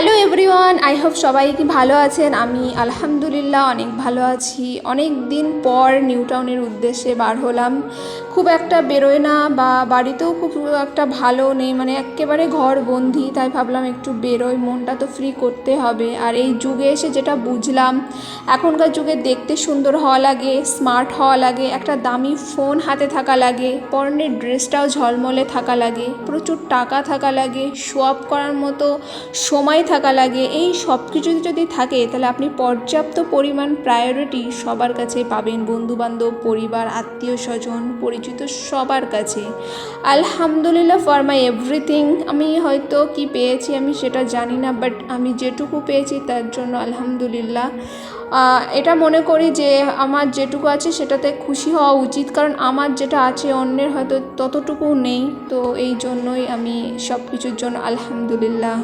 Hello everyone, I hope সবাই কি ভালো আছেন। আমি আলহামদুলিল্লাহ অনেক ভালো আছি। অনেক দিন পর নিউ টাউনের উদ্দেশ্যে বার হলাম। খুব একটা বেরোয় না, বা বাড়িতেও খুব একটা ভালো নেই, মানে একেবারে ঘর বন্দি। তাই ভাবলাম একটু বেরোই, মনটা তো ফ্রি করতে হবে। আর এই যুগে এসে যেটা বুঝলাম, এখনকার যুগে দেখতে সুন্দর হওয়া লাগে, স্মার্ট হওয়া লাগে, একটা দামি ফোন হাতে থাকা লাগে, পরনের ড্রেসটাও ঝলমলে থাকা লাগে, প্রচুর টাকা থাকা লাগে, শো অফ করার মতো সময় থাকা লাগে। এই সব কিছু যদি থাকে তাহলে আপনি পর্যাপ্ত পরিমাণ প্রায়োরিটি সবার কাছে পাবেন, বন্ধুবান্ধব, পরিবার, আত্মীয় স্বজন, পরিচিত সবার কাছে। আলহামদুলিল্লাহ ফর মাই এভরিথিং। আমি হয়তো কি পেয়েছি আমি সেটা জানি না, বাট আমি যেটুকু পেয়েছি তার জন্য আলহামদুলিল্লাহ। এটা মনে করি যে আমার যেটুকু আছে সেটাতে খুশি হওয়া উচিত, কারণ আমার যেটা আছে অন্যের হয়তো ততটুকু নেই। তো এই জন্যই আমি সব কিছুর জন্য আলহামদুলিল্লাহ।